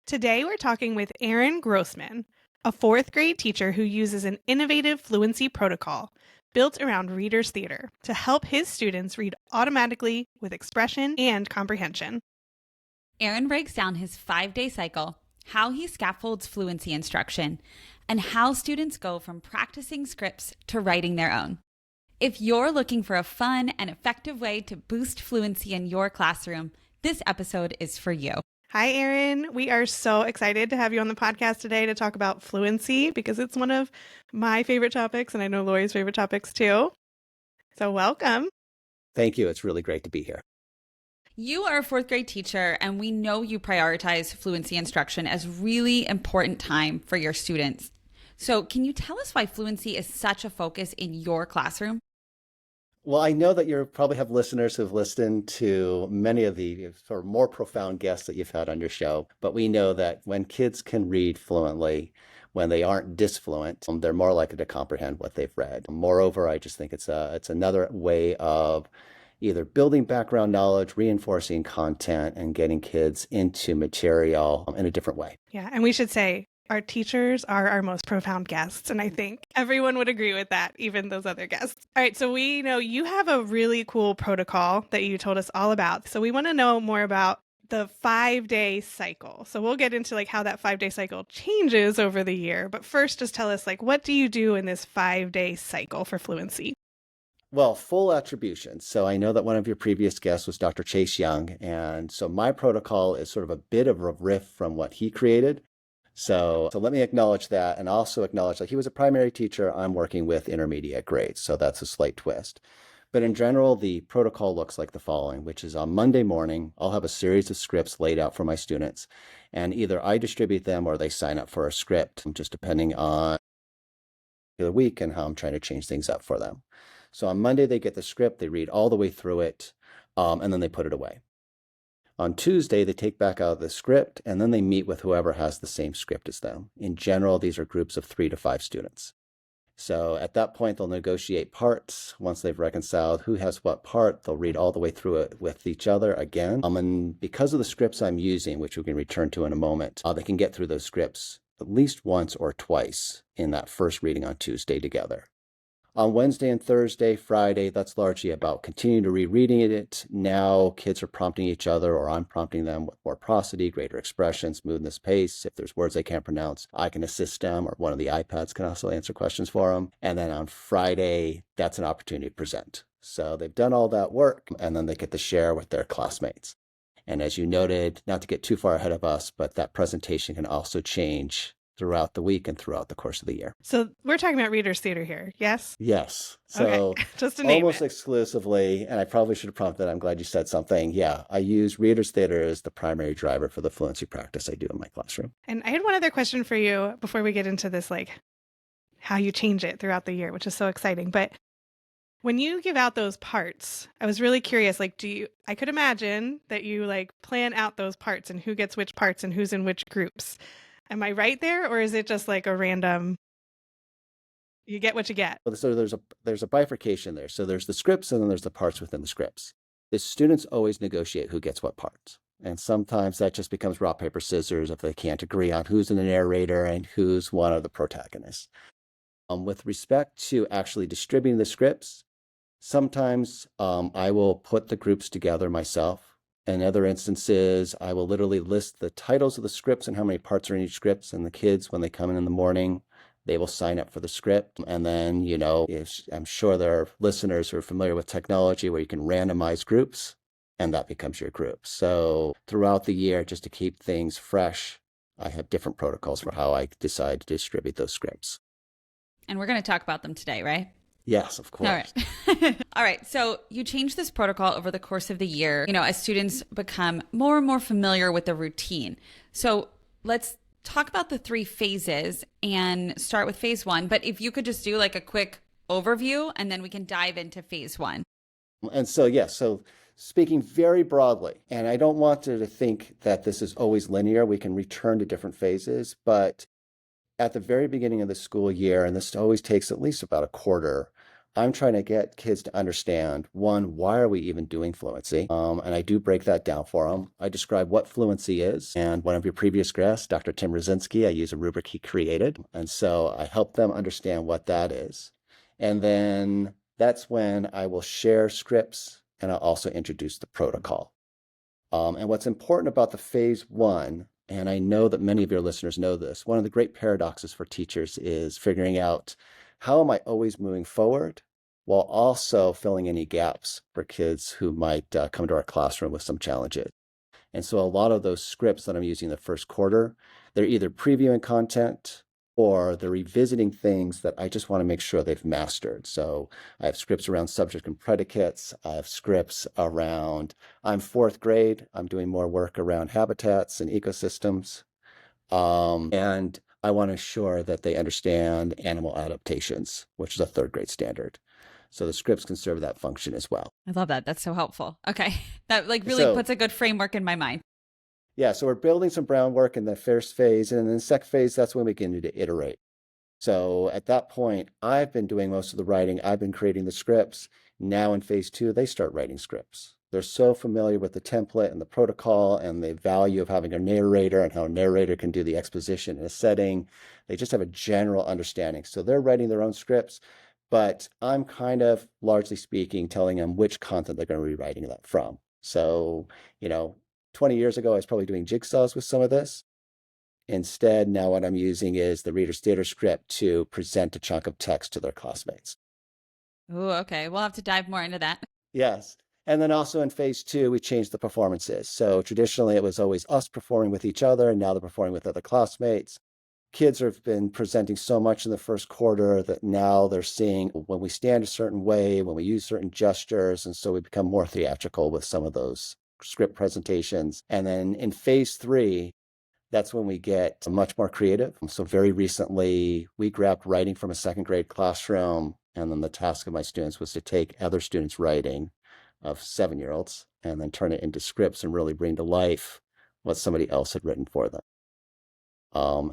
Today, we're talking with Aaron Grossman, a fourth grade teacher who uses an innovative fluency protocol built around reader's theater to help his students read automatically with expression and comprehension. Aaron breaks down his 5-day cycle, how he scaffolds fluency instruction, and how students go from practicing scripts to writing their own. If you're looking for a fun and effective way to boost fluency in your classroom, this episode is for you. Hi, Aaron. We are so excited to have you on the podcast today to talk about fluency because it's one of my favorite topics, and I know Lori's favorite topics too. So welcome. Thank you. It's really great to be here. You are a fourth grade teacher, and we know you prioritize fluency instruction as really important time for your students. So can you tell us why fluency is such a focus in your classroom? Well, I know that you probably have listeners who've listened to many of the sort of more profound guests that you've had on your show, but we know that when kids can read fluently, when they aren't disfluent, they're more likely to comprehend what they've read. Moreover, I just think it's another way of either building background knowledge, reinforcing content, and getting kids into material in a different way. Yeah, and we should say our teachers are our most profound guests, and I think everyone would agree with that, even those other guests. All right, so we know you have a really cool protocol that you told us all about. So we want to know more about the 5-day cycle. So we'll get into how that 5-day cycle changes over the year. But first, just tell us what do you do in this 5-day cycle for fluency? Well, full attribution. So I know that one of your previous guests was Dr. Chase Young. And so my protocol is sort of a bit of a riff from what he created. So let me acknowledge that, and also acknowledge that he was a primary teacher. I'm working with intermediate grades, so that's a slight twist. But in general, the protocol looks like the following, which is on Monday morning, I'll have a series of scripts laid out for my students, and either I distribute them or they sign up for a script, just depending on the week and how I'm trying to change things up for them. So on Monday, they get the script, they read all the way through it, and then they put it away. On Tuesday, they take back out the script, and then they meet with whoever has the same script as them. In general, these are groups of 3 to 5 students. So at that point, they'll negotiate parts. Once they've reconciled who has what part, they'll read all the way through it with each other again. And because of the scripts I'm using, which we can return to in a moment, they can get through those scripts at least once or twice in that first reading on Tuesday together. On Wednesday and Thursday, Friday, that's largely about continuing to rereading it. Now kids are prompting each other, or I'm prompting them with more prosody, greater expression, smoothness, pace. If there's words they can't pronounce, I can assist them, or one of the iPads can also answer questions for them. And then on Friday, that's an opportunity to present. So they've done all that work, and then they get to share with their classmates. And as you noted, not to get too far ahead of us, but that presentation can also change throughout the week and throughout the course of the year. So we're talking about reader's theater here, yes? Yes. So okay. Just to name almost it. Exclusively, and I probably should have prompted, I'm glad you said something. Yeah, I use reader's theater as the primary driver for the fluency practice I do in my classroom. And I had one other question for you before we get into this, how you change it throughout the year, which is so exciting. But when you give out those parts, I was really curious, I could imagine that you plan out those parts and who gets which parts and who's in which groups. Am I right there, or is it just a random, you get what you get? So there's a bifurcation there. So there's the scripts and then there's the parts within the scripts. The students always negotiate who gets what parts. And sometimes that just becomes rock, paper, scissors if they can't agree on who's in the narrator and who's one of the protagonists. With respect to actually distributing the scripts, sometimes I will put the groups together myself. In other instances, I will literally list the titles of the scripts and how many parts are in each script. And the kids, when they come in the morning, they will sign up for the script. And then, I'm sure there are listeners who are familiar with technology where you can randomize groups, and that becomes your group. So throughout the year, just to keep things fresh, I have different protocols for how I decide to distribute those scripts. And we're going to talk about them today, right? Yes, of course. All right. All right. So you change this protocol over the course of the year, as students become more and more familiar with the routine. So let's talk about the 3 phases and start with phase 1. But if you could just do a quick overview, and then we can dive into phase 1. And so, yes. So speaking very broadly, and I don't want to think that this is always linear. We can return to different phases, but at the very beginning of the school year, and this always takes at least about a quarter, I'm trying to get kids to understand, one, why are we even doing fluency? And I do break that down for them. I describe what fluency is. And one of your previous guests, Dr. Tim Rosinski, I use a rubric he created. And so I help them understand what that is. And then that's when I will share scripts and I'll also introduce the protocol. And what's important about the phase one, and I know that many of your listeners know this, one of the great paradoxes for teachers is figuring out how am I always moving forward while also filling any gaps for kids who might come to our classroom with some challenges. And so a lot of those scripts that I'm using in the first quarter, they're either previewing content or they're revisiting things that I just want to make sure they've mastered. So I have scripts around subject and predicates. I have scripts around, I'm fourth grade, I'm doing more work around habitats and ecosystems. And I want to ensure that they understand animal adaptations, which is a third grade standard. So the scripts can serve that function as well. I love that. That's so helpful. Okay. That really puts a good framework in my mind. Yeah, so we're building some groundwork in the first phase, and in the second phase, that's when we begin to iterate. So at that point, I've been doing most of the writing. I've been creating the scripts. Now in phase two, they start writing scripts. They're so familiar with the template and the protocol and the value of having a narrator and how a narrator can do the exposition in a setting. They just have a general understanding. So they're writing their own scripts, but I'm kind of, largely speaking, telling them which content they're going to be writing that from. So, 20 years ago, I was probably doing jigsaws with some of this. Instead, now what I'm using is the Reader's Theater script to present a chunk of text to their classmates. Oh, okay. We'll have to dive more into that. Yes. And then also in phase two, we changed the performances. So traditionally, it was always us performing with each other, and now they're performing with other classmates. Kids have been presenting so much in the first quarter that now they're seeing when we stand a certain way, when we use certain gestures, and so we become more theatrical with some of those script presentations. And then in phase three, that's when we get much more creative. So very recently, we grabbed writing from a second grade classroom, and then the task of my students was to take other students' writing of 7-year-olds and then turn it into scripts and really bring to life what somebody else had written for them.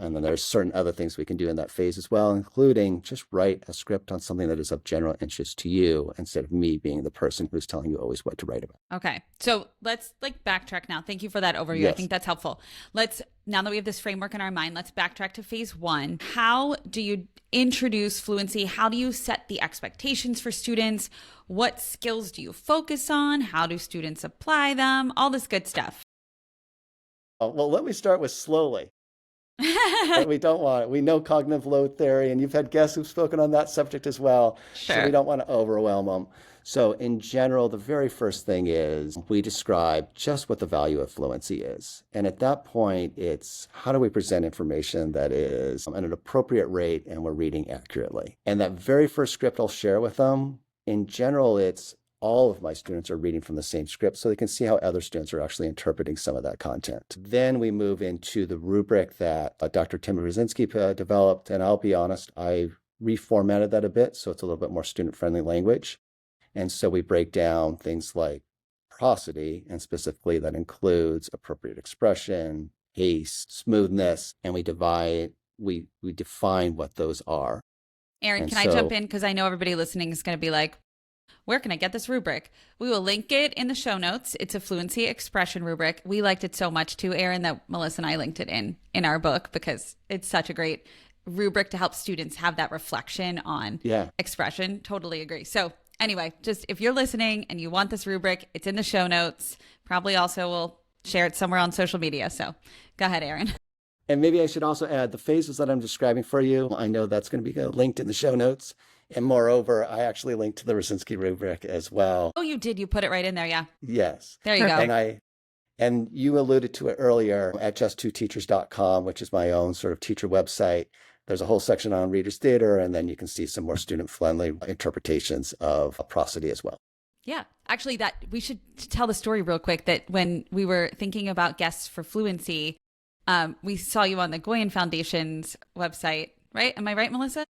And then there's certain other things we can do in that phase as well, including just write a script on something that is of general interest to you instead of me being the person who's telling you always what to write about. Okay. So let's backtrack now. Thank you for that overview. Yes. I think that's helpful. Now that we have this framework in our mind, let's backtrack to phase one. How do you introduce fluency? How do you set the expectations for students? What skills do you focus on? How do students apply them? All this good stuff. Well, let me start with slowly. We don't want it. We know cognitive load theory, and you've had guests who've spoken on that subject as well. Sure. So we don't want to overwhelm them. So in general, the very first thing is we describe just what the value of fluency is. And at that point, it's how do we present information that is at an appropriate rate and we're reading accurately. And that very first script I'll share with them, in general, it's all of my students are reading from the same script so they can see how other students are actually interpreting some of that content. Then we move into the rubric that Dr. Tim Rosinski developed. And I'll be honest, I reformatted that a bit so it's a little bit more student-friendly language. And so we break down things like prosody, and specifically that includes appropriate expression, pace, smoothness, and we define what those are. Aaron, can I jump in? Because I know everybody listening is going to be like, where can I get this rubric? We will link it in the show notes. It's a fluency expression rubric. We liked it so much too, Aaron, that Melissa and I linked it in our book because it's such a great rubric to help students have that reflection on expression. Totally agree. So anyway, just if you're listening and you want this rubric, it's in the show notes. Probably also we'll share it somewhere on social media. So go ahead, Aaron. And maybe I should also add the phases that I'm describing for you. I know that's going to be linked in the show notes. And moreover, I actually linked to the Rosinski rubric as well. Oh, you did. You put it right in there. Yeah. Yes. There you go. And you alluded to it earlier at just2teachers.com, which is my own sort of teacher website. There's a whole section on Reader's Theater, and then you can see some more student-friendly interpretations of prosody as well. Yeah. Actually, that we should tell the story real quick that when we were thinking about guests for Fluency, we saw you on the Goyen Foundation's website, right? Am I right, Melissa?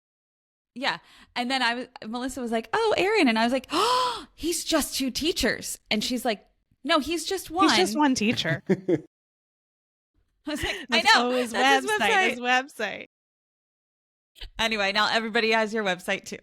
Yeah. And then Melissa was like, oh, Aaron. And I was like, oh, he's just 2 teachers. And she's like, no, he's just one. He's just one teacher. I was like, I know. His That's website. His website. Anyway, now everybody has your website too.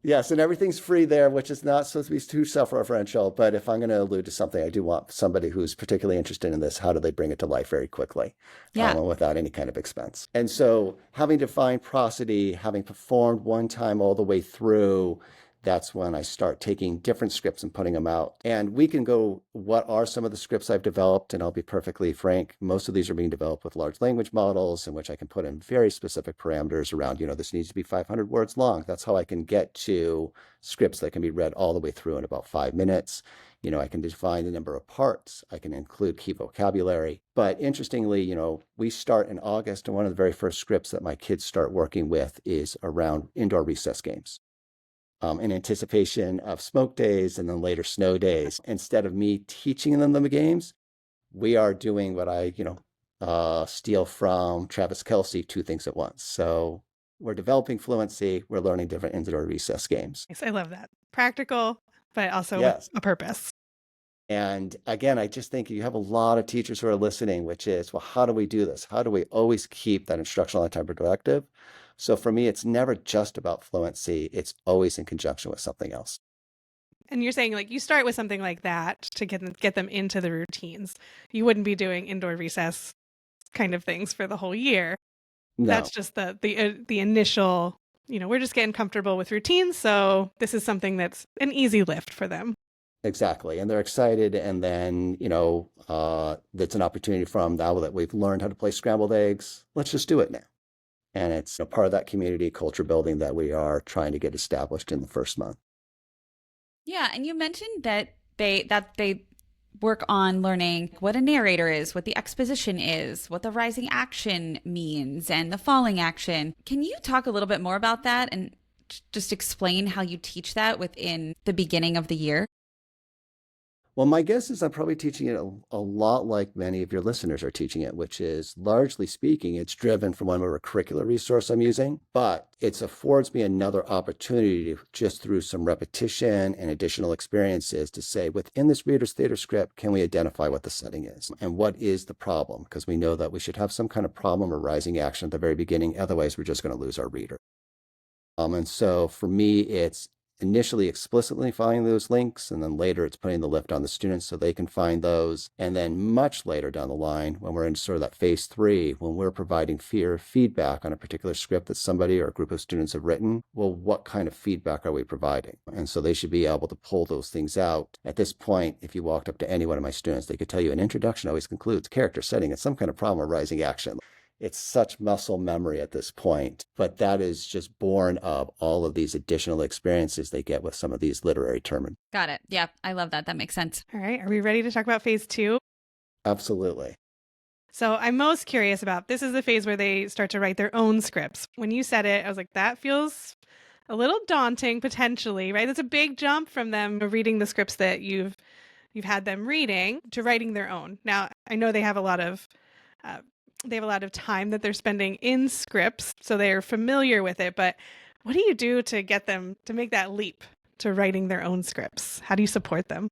Yes, and everything's free there, which is not supposed to be too self-referential. But if I'm going to allude to something, I do want somebody who's particularly interested in this. How do they bring it to life very quickly, Yeah. and without any kind of expense? And so, having defined prosody, having performed one time all the way through, that's when I start taking different scripts and putting them out. And we can go, what are some of the scripts I've developed? And I'll be perfectly frank, most of these are being developed with large language models in which I can put in very specific parameters around, this needs to be 500 words long. That's how I can get to scripts that can be read all the way through in about 5 minutes. I can define the number of parts. I can include key vocabulary. But interestingly, we start in August, and one of the very first scripts that my kids start working with is around indoor recess games. In anticipation of smoke days and then later snow days. Instead of me teaching them the games, we are doing what I, steal from Travis Kelce, two things at once. So we're developing fluency. We're learning different indoor recess games. Yes, I love that. Practical, but also Yes. with a purpose. And again, I just think you have a lot of teachers who are listening, which is, well, how do we do this? How do we always keep that instructional time productive? So for me, it's never just about fluency. It's always in conjunction with something else. And you're saying you start with something like that to get them into the routines. You wouldn't be doing indoor recess kind of things for the whole year. No. That's just the initial, we're just getting comfortable with routines. So this is something that's an easy lift for them. Exactly. And they're excited. And then, that's an opportunity for them now that we've learned how to play scrambled eggs. Let's just do it now. And it's part of that community culture building that we are trying to get established in the first month. Yeah. And you mentioned that they work on learning what a narrator is, what the exposition is, what the rising action means, and the falling action. Can you talk a little bit more about that and just explain how you teach that within the beginning of the year? Well, my guess is I'm probably teaching it a lot like many of your listeners are teaching it, which is, largely speaking, it's driven from whatever curricular resource I'm using, but it affords me another opportunity to, just through some repetition and additional experiences, to say, within this reader's theater script, can we identify what the setting is and what is the problem? Because we know that we should have some kind of problem or rising action at the very beginning. Otherwise, we're just going to lose our reader. And so for me, it's initially explicitly finding those links, and then later it's putting the lift on the students so they can find those. And then much later down the line, when we're in sort of that phase 3, when we're providing feedback on a particular script that somebody or a group of students have written, well, what kind of feedback are we providing? And so they should be able to pull those things out. At this point, if you walked up to any one of my students, they could tell you an introduction always concludes character, setting, and some kind of problem or rising action. It's such muscle memory at this point, but that is just born of all of these additional experiences they get with some of these literary terms. Got it. Yeah, I love that. That makes sense. All right. Are we ready to talk about phase 2? Absolutely. So I'm most curious about, this is the phase where they start to write their own scripts. When you said it, I was like, that feels a little daunting potentially, right? That's a big jump from them reading the scripts that you've had them reading to writing their own. Now, I know they have a lot of time that they're spending in scripts, so they're familiar with it. But what do you do to get them to make that leap to writing their own scripts? How do you support them?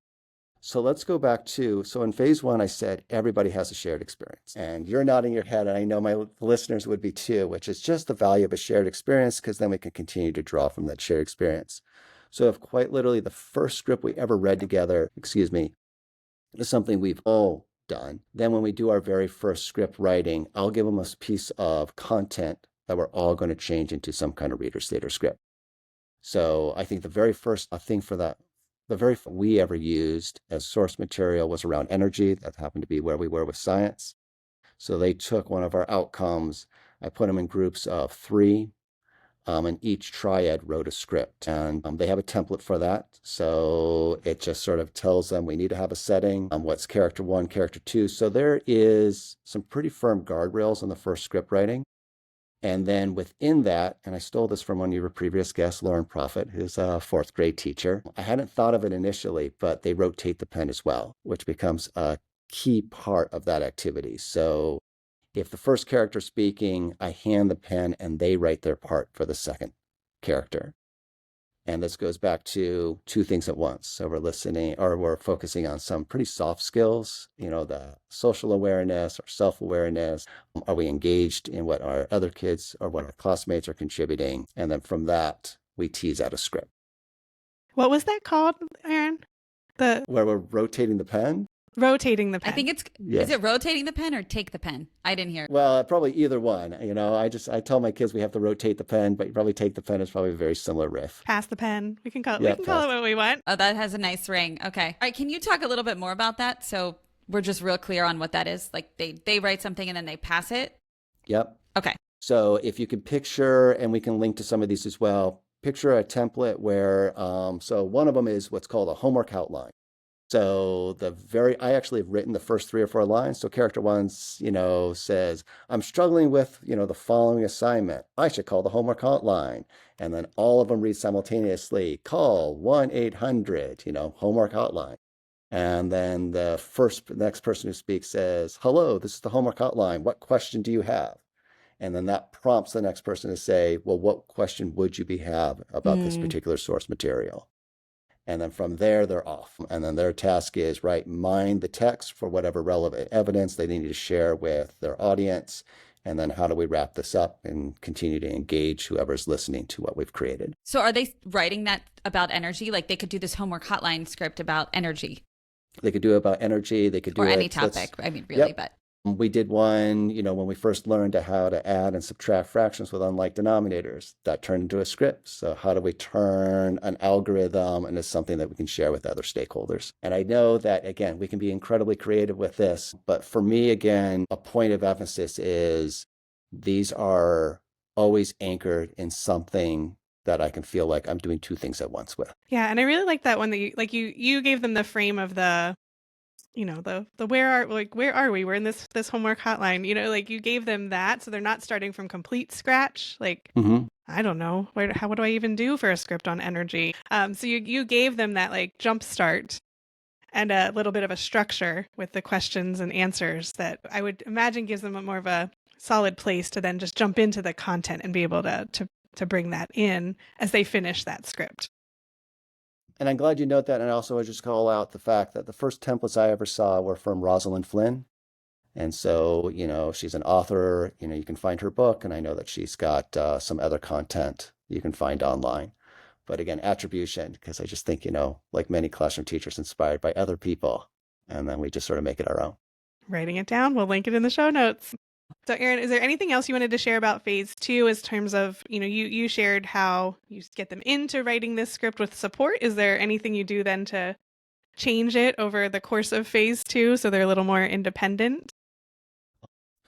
So let's go back to, so in phase 1, I said everybody has a shared experience. And you're nodding your head, and I know my listeners would be too, which is just the value of a shared experience, because then we can continue to draw from that shared experience. So if quite literally the first script we ever read together, is something we've all done. Then when we do our very first script writing, I'll give them a piece of content that we're all going to change into some kind of reader's theater script. So I think the very first thing for that, the very first we ever used as source material was around energy. That happened to be where we were with science. So they took one of our outcomes, I put them in groups of 3, and each triad wrote a script, and they have a template for that. So it just sort of tells them we need to have a setting, what's character 1, character 2. So there is some pretty firm guardrails on the first script writing. And then within that, and I stole this from one of your previous guests, Lauren Prophet, who's a 4th grade teacher. I hadn't thought of it initially, but they rotate the pen as well, which becomes a key part of that activity. So if the first character speaking, I hand the pen and they write their part for the second character. And this goes back to 2 things at once. So we're listening, or we're focusing on some pretty soft skills, the social awareness or self-awareness. Are we engaged in what our other kids or what our classmates are contributing? And then from that, we tease out a script. What was that called, Aaron? The Where we're rotating the pen. rotating the I pen. think it's, Yes. is it rotating the pen or take the pen? I didn't hear. Well, probably either one. I tell my kids we have to rotate the pen, but you probably take the pen is probably a very similar riff. Pass the pen. We can call it. Yeah, We can call it what we want. Oh, that has a nice ring. Okay. All right. Can you talk a little bit more about that? So we're just real clear on what that is. Like they write something and then they pass it. Yep. Okay. So if you can picture, and we can link to some of these as well, picture a template where, so one of them is what's called a homework outline. So I actually have written the first 3 or 4 lines. So character 1, says, I'm struggling with, the following assignment. I should call the homework hotline. And then all of them read simultaneously, call 1-800, homework hotline. And then the next person who speaks says, hello, this is the homework hotline. What question do you have? And then that prompts the next person to say, well, what question would you have about this particular source material? And then from there, they're off. And then their task is, mine the text for whatever relevant evidence they need to share with their audience. And then how do we wrap this up and continue to engage whoever's listening to what we've created? So are they writing that about energy? Like they could do this homework hotline script about energy. They could do it about energy. They could do or it. any topic. I mean, really, Yep. but. We did one, when we first learned how to add and subtract fractions with unlike denominators. That turned into a script. So how do we turn an algorithm into something that we can share with other stakeholders? And I know that, again, we can be incredibly creative with this. But for me, again, a point of emphasis is these are always anchored in something that I can feel like I'm doing 2 things at once with. Yeah, and I really like that one that you gave them the frame of the the where are we? We're in this homework hotline. You gave them that, so they're not starting from complete scratch. I don't know what do I even do for a script on energy? So you gave them that jump start and a little bit of a structure with the questions and answers that I would imagine gives them more of a solid place to then just jump into the content and be able to bring that in as they finish that script. And I'm glad you note that. And I also would just call out the fact that the first templates I ever saw were from Rosalind Flynn. And so, she's an author, you can find her book, and I know that she's got some other content you can find online. But again, attribution, because I just think, like many classroom teachers, inspired by other people, and then we just sort of make it our own. Writing it down. We'll link it in the show notes. So Aaron, is there anything else you wanted to share about phase 2 as terms of, you shared how you get them into writing this script with support. Is there anything you do then to change it over the course of phase 2 so they're a little more independent?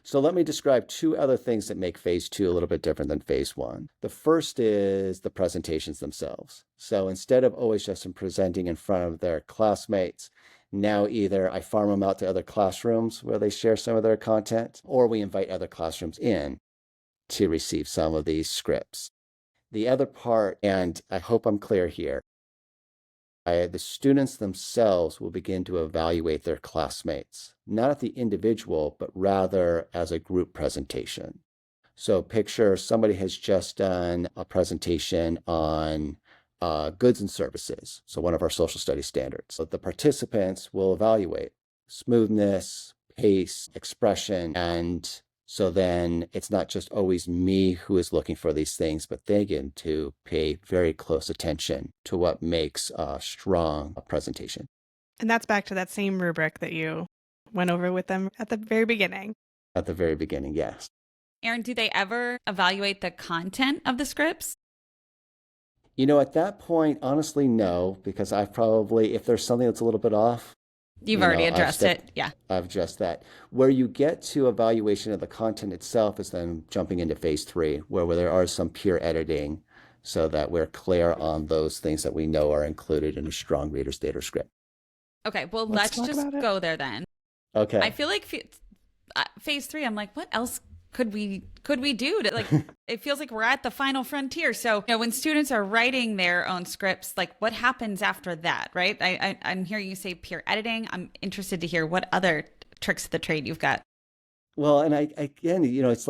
So let me describe 2 other things that make phase 2 a little bit different than phase 1. The first is the presentations themselves. So instead of always just presenting in front of their classmates, now either I farm them out to other classrooms where they share some of their content, or we invite other classrooms in to receive some of these scripts. The other part, and I hope I'm clear here, the students themselves will begin to evaluate their classmates, not at the individual, but rather as a group presentation. So picture somebody has just done a presentation on goods and services, so one of our social studies standards. So the participants will evaluate smoothness, pace, expression, and so then it's not just always me who is looking for these things, but they get to pay very close attention to what makes a strong presentation. And that's back to that same rubric that you went over with them at the very beginning. At the very beginning, yes. Aaron, do they ever evaluate the content of the scripts? At that point, honestly, no, because I've probably, if there's something that's a little bit off, You've already addressed it. Yeah. I've addressed that. Where you get to evaluation of the content itself is then jumping into phase 3, where there are some peer editing so that we're clear on those things that we know are included in a strong Reader's Data script. Okay. Well, Let's let's talk just about it. go there then. Okay. I feel like phase 3, I'm like, what else could we do to it feels like we're at the final frontier. So when students are writing their own scripts, what happens after that, right? I'm hearing you say peer editing. I'm interested to hear what other tricks of the trade you've got. Well, and again, it's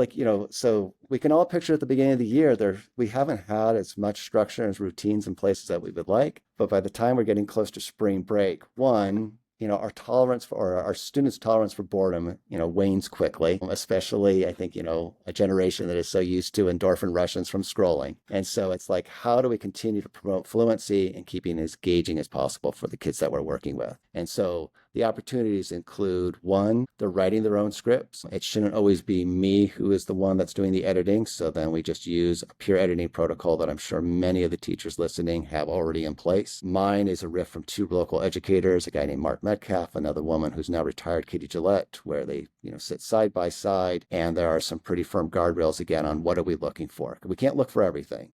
so we can all picture at the beginning of the year we haven't had as much structure and routines in places that we would like, but by the time we're getting close to spring break, one, our tolerance for, or our students' tolerance for boredom, wanes quickly, especially, I think, a generation that is so used to endorphin rushes from scrolling. And so it's like, how do we continue to promote fluency and keeping as engaging as possible for the kids that we're working with? And so the opportunities include, one, they're writing their own scripts. It shouldn't always be me who is the one that's doing the editing. So then we just use a peer editing protocol that I'm sure many of the teachers listening have already in place. Mine is a riff from two local educators, a guy named Mark Metcalf, another woman who's now retired, Katie Gillette, where they sit side by side. And there are some pretty firm guardrails again on what are we looking for. We can't look for everything.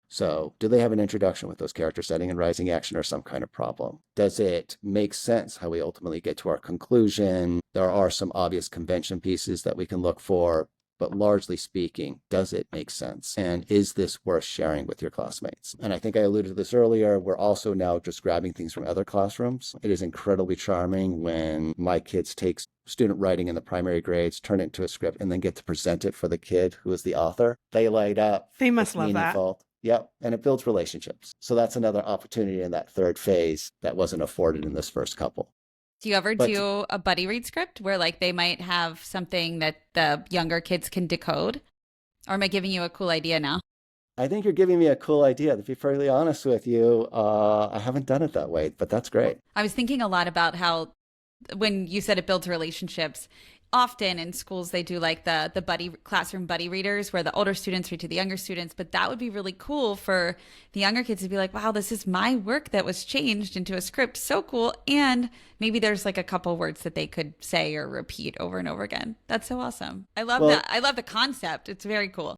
So do they have an introduction with those character setting and rising action or some kind of problem? Does it make sense how we ultimately get to our conclusion? There are some obvious convention pieces that we can look for, but largely speaking, does it make sense? And is this worth sharing with your classmates? And I think I alluded to this earlier. We're also now just grabbing things from other classrooms. It is incredibly charming when my kids take student writing in the primary grades, turn it into a script, and then get to present it for the kid who is the author. They light up. They must love that. Yep. And it builds relationships. So that's another opportunity in that third phase that wasn't afforded in this first couple. Do you ever do a buddy read script where like they might have something that the younger kids can decode? Or am I giving you a cool idea now? I think you're giving me a cool idea. To be fairly honest with you, I haven't done it that way, but that's great. I was thinking a lot about how when you said it builds relationships, often in schools they do like the buddy classroom buddy readers where the older students read to the younger students, but that would be really cool for the younger kids to be like, wow, this is my work that was changed into a script. So cool. And maybe there's like a couple words that they could say or repeat over and over again. That's so awesome. I love that. I love the concept. It's very cool.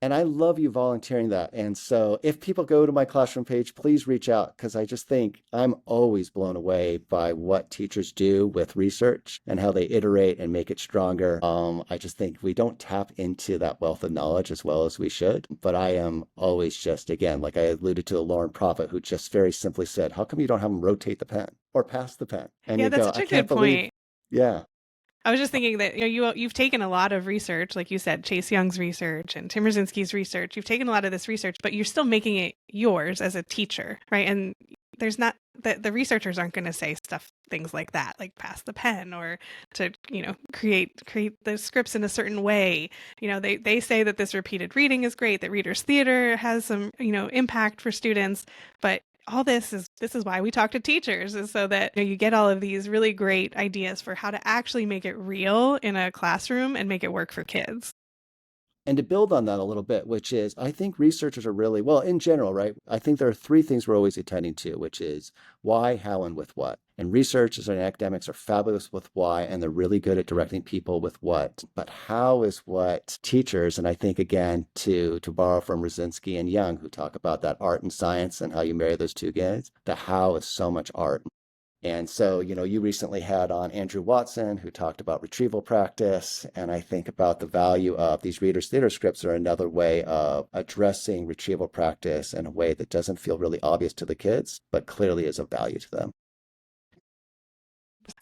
And I love you volunteering that. And so if people go to my classroom page, please reach out, because I just think I'm always blown away by what teachers do with research and how they iterate and make it stronger. I just think we don't tap into that wealth of knowledge as well as we should. But I am always just, again, like I alluded to Lauren Prophet, who just very simply said, how come you don't have them rotate the pen or pass the pen? And yeah, that's such a good point. Yeah. I was just thinking that you've taken a lot of research, like you said, Chase Young's research and Tim Rzinski's research. You've taken a lot of this research, but you're still making it yours as a teacher, right? And there's not the researchers aren't going to say things like that, like pass the pen or to create the scripts in a certain way. They say that this repeated reading is great, that readers theater has some impact for students, but all this is why we talk to teachers, is so that you get all of these really great ideas for how to actually make it real in a classroom and make it work for kids. And to build on that a little bit, which is, I think researchers are really, well, in general, right? I think there are three things we're always attending to, which is why, how, and with what. And researchers and academics are fabulous with why, and they're really good at directing people with what. But how is what teachers, and I think, again, to borrow from Rzinski and Young, who talk about that art and science and how you marry those two guys, the how is so much art. And so, you recently had on Andrew Watson, who talked about retrieval practice. And I think about the value of these readers' theater scripts are another way of addressing retrieval practice in a way that doesn't feel really obvious to the kids, but clearly is of value to them.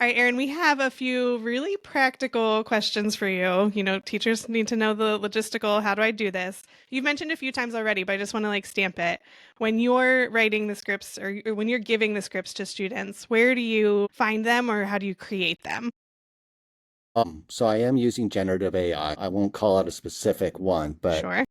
All right, Aaron, we have a few really practical questions for you. Teachers need to know the logistical, how do I do this? You've mentioned a few times already, but I just want to stamp it. When you're writing the scripts or when you're giving the scripts to students, where do you find them or how do you create them? So I am using generative AI. I won't call out a specific one, but sure.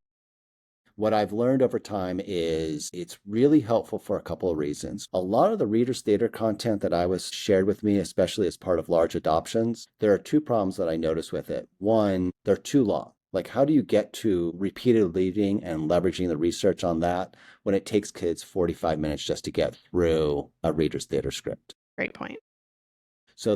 What I've learned over time is it's really helpful for a couple of reasons. A lot of the reader's theater content that I was shared with me, especially as part of large adoptions, there are two problems that I notice with it. One, they're too long. Like, how do you get to repeated reading and leveraging the research on that when it takes kids 45 minutes just to get through a reader's theater script? Great point. So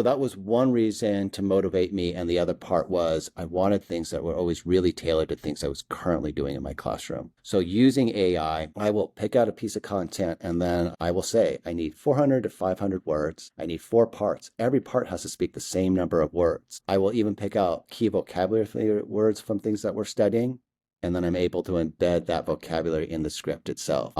that was one reason to motivate me. And the other part was I wanted things that were always really tailored to things I was currently doing in my classroom. So using AI, I will pick out a piece of content and then I will say, I need 400 to 500 words. I need 4 parts. Every part has to speak the same number of words. I will even pick out key vocabulary words from things that we're studying. And then I'm able to embed that vocabulary in the script itself.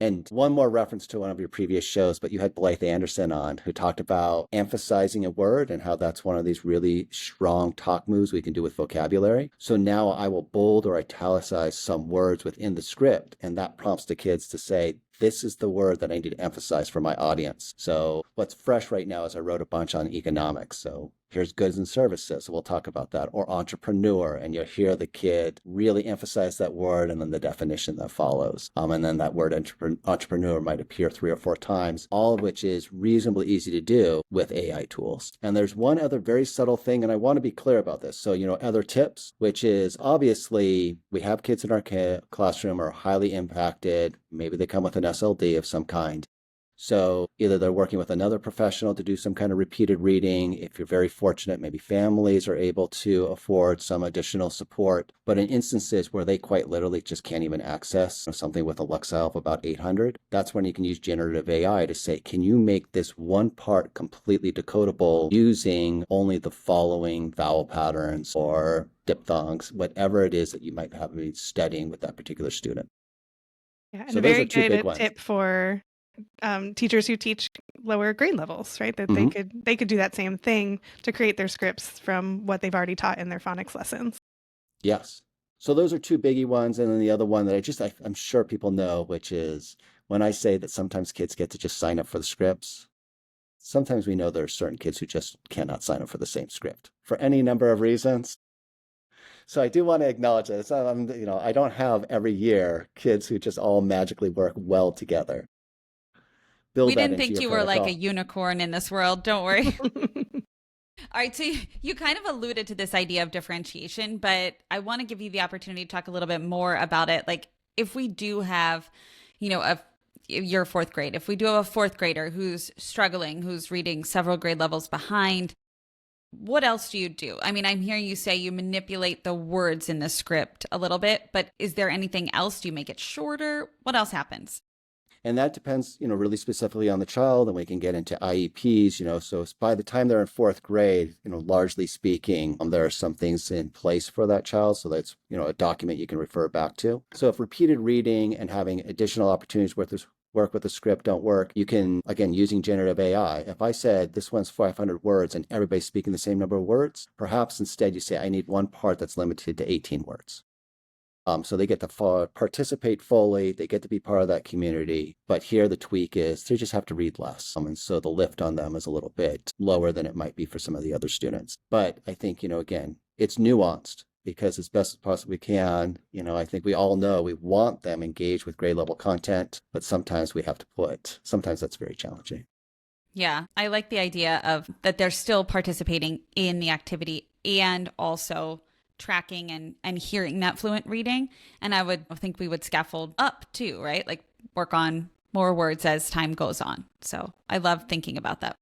And one more reference to one of your previous shows, but you had Blythe Anderson on who talked about emphasizing a word and how that's one of these really strong talk moves we can do with vocabulary. So now I will bold or italicize some words within the script, and that prompts the kids to say, this is the word that I need to emphasize for my audience. So what's fresh right now is I wrote a bunch on economics. So here's goods and services. So we'll talk about that. Or entrepreneur. And you'll hear the kid really emphasize that word and then the definition that follows. And then that word entrepreneur might appear 3 or 4 times, all of which is reasonably easy to do with AI tools. And there's one other very subtle thing, and I want to be clear about this. So, other tips, which is obviously we have kids in our classroom are highly impacted. Maybe they come with an SLD of some kind. So either they're working with another professional to do some kind of repeated reading. If you're very fortunate, maybe families are able to afford some additional support. But in instances where they quite literally just can't even access something with Alexa of about 800, that's when you can use generative AI to say, can you make this one part completely decodable using only the following vowel patterns or diphthongs, whatever it is that you might have been studying with that particular student. Yeah, and So a those very are two big good ones. tip for teachers who teach lower grade levels, right? That they could do that same thing to create their scripts from what they've already taught in their phonics lessons. Yes. So those are two biggie ones. And then the other one that I'm sure people know, which is when I say that sometimes kids get to just sign up for the scripts, sometimes we know there are certain kids who just cannot sign up for the same script for any number of reasons. So I do want to acknowledge that. I don't have every year kids who just all magically work well together. We didn't think you were like a unicorn in this world. Don't worry. All right. So you kind of alluded to this idea of differentiation, but I want to give you the opportunity to talk a little bit more about it. Like if we do have, your 4th grade, if we do have a 4th grader who's struggling, who's reading several grade levels behind, what else do you do? I mean, I'm hearing you say you manipulate the words in the script a little bit, but is there anything else? Do you make it shorter? What else happens? And that depends, really specifically on the child, and we can get into IEPs, so by the time they're in 4th grade, largely speaking, there are some things in place for that child. So that's, a document you can refer back to. So if repeated reading and having additional opportunities work with the script don't work, you can, again, using generative AI. If I said this one's 500 words and everybody's speaking the same number of words, perhaps instead you say, I need one part that's limited to 18 words. So they get to participate fully, they get to be part of that community, but here the tweak is they just have to read less. And so the lift on them is a little bit lower than it might be for some of the other students. But I think, again, it's nuanced because as best as possibly can, I think we all know we want them engaged with grade level content, but sometimes sometimes that's very challenging. Yeah, I like the idea of that they're still participating in the activity and also tracking and hearing that fluent reading. And I think we would scaffold up too, right? Like work on more words as time goes on. So I love thinking about that.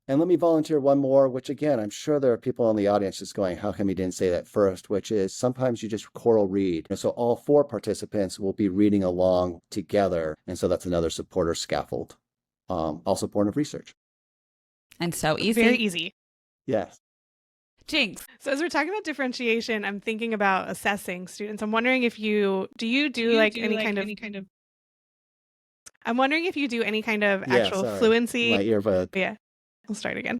And let me volunteer one more, which again, I'm sure there are people in the audience just going, how come you didn't say that first? Which is sometimes you just choral read. And so all 4 participants will be reading along together. And so that's another supporter scaffold, also born of research. And so easy. Very easy. Yes. Jinx. So as we're talking about differentiation, I'm thinking about assessing students. I'm wondering if you do any kind of I'm wondering if you do any kind of actual fluency. My earbud. Yeah. I'll start again.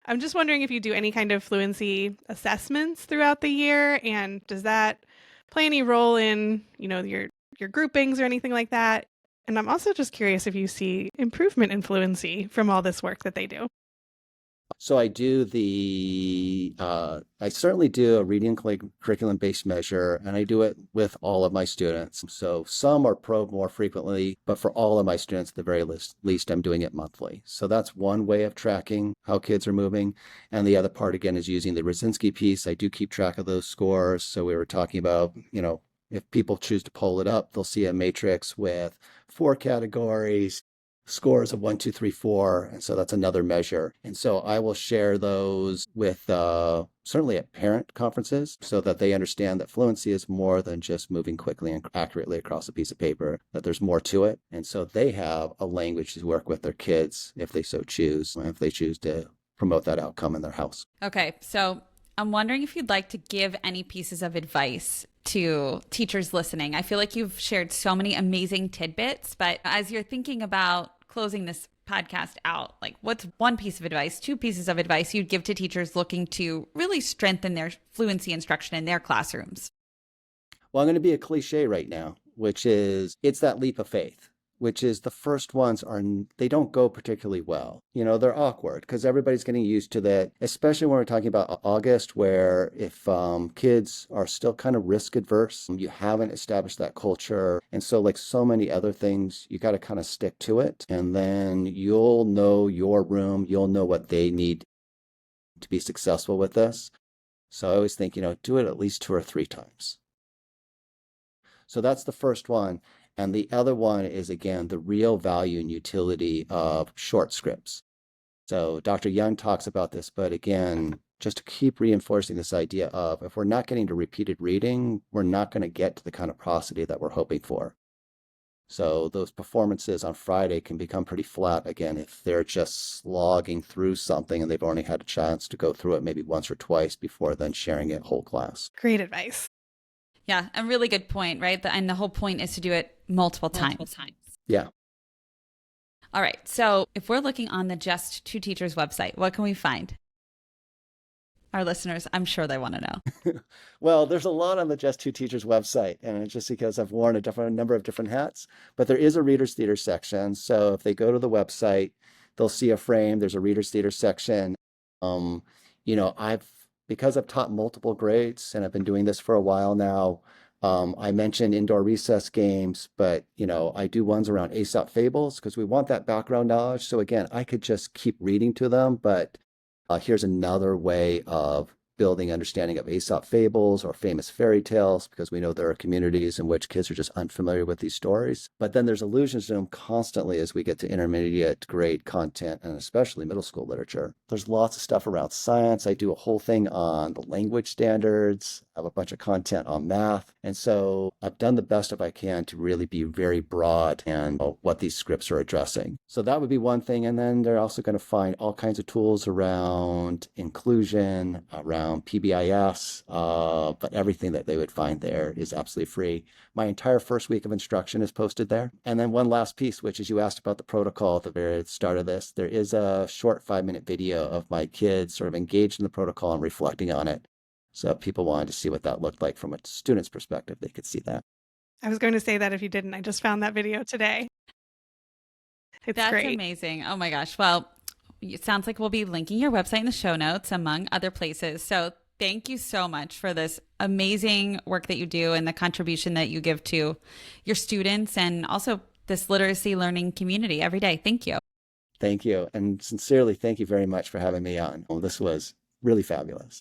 I'm just wondering if you do any kind of fluency assessments throughout the year, and does that play any role in, your groupings or anything like that? And I'm also just curious if you see improvement in fluency from all this work that they do. So I certainly do a reading curriculum-based measure, and I do it with all of my students. So some are probed more frequently, but for all of my students, at the very least, I'm doing it monthly. So that's one way of tracking how kids are moving. And the other part, again, is using the Rosinski piece. I do keep track of those scores. So we were talking about, if people choose to pull it up, they'll see a matrix with 4 categories, scores of 1, 2, 3, 4. And so that's another measure. And so I will share those with certainly at parent conferences so that they understand that fluency is more than just moving quickly and accurately across a piece of paper, that there's more to it. And so they have a language to work with their kids if they so choose, if they choose to promote that outcome in their house. Okay. So I'm wondering if you'd like to give any pieces of advice to teachers listening? I feel like you've shared so many amazing tidbits, but as you're thinking about closing this podcast out, like what's one piece of advice, two pieces of advice you'd give to teachers looking to really strengthen their fluency instruction in their classrooms? Well, I'm going to be a cliche right now, which is it's that leap of faith, which is the first ones they don't go particularly well. They're awkward because everybody's getting used to that, especially when we're talking about August, where if kids are still kind of risk adverse, you haven't established that culture. And so like so many other things, you got to kind of stick to it. And then you'll know your room, you'll know what they need to be successful with this. So I always think, do it at least 2 or 3 times. So that's the first one. And the other one is, again, the real value and utility of short scripts. So Dr. Young talks about this, but again, just to keep reinforcing this idea of if we're not getting to repeated reading, we're not going to get to the kind of prosody that we're hoping for. So those performances on Friday can become pretty flat, again, if they're just slogging through something and they've only had a chance to go through it maybe once or twice before then sharing it whole class. Great advice. Yeah, a really good point, right? And the whole point is to do it multiple times. Yeah. All right. So if we're looking on the Just Two Teachers website, what can we find? Our listeners, I'm sure they want to know. Well, there's a lot on the Just Two Teachers website, and it's just because I've worn a number of different hats, but there is a Reader's Theater section. So if they go to the website, they'll see a frame. There's a Reader's Theater section. Because I've taught multiple grades and I've been doing this for a while now, I mentioned indoor recess games, but I do ones around Aesop fables because we want that background knowledge. So again, I could just keep reading to them, but here's another way of building understanding of Aesop fables or famous fairy tales, because we know there are communities in which kids are just unfamiliar with these stories. But then there's allusions to them constantly as we get to intermediate grade content and especially middle school literature. There's lots of stuff around science. I do a whole thing on the language standards. I have a bunch of content on math. And so I've done the best if I can to really be very broad and what these scripts are addressing. So that would be one thing. And then they're also going to find all kinds of tools around inclusion, around PBIS, but everything that they would find there is absolutely free. My entire first week of instruction is posted there. And then one last piece, which is you asked about the protocol at the very start of this. There is a short 5-minute video of my kids sort of engaged in the protocol and reflecting on it. So if people wanted to see what that looked like from a student's perspective, they could see that. I was going to say that if you didn't. I just found that video today. That's great. Amazing. Oh my gosh. Well, it sounds like we'll be linking your website in the show notes, among other places. So thank you so much for this amazing work that you do and the contribution that you give to your students and also this literacy learning community every day. Thank you. Thank you. And sincerely, thank you very much for having me on. This was really fabulous.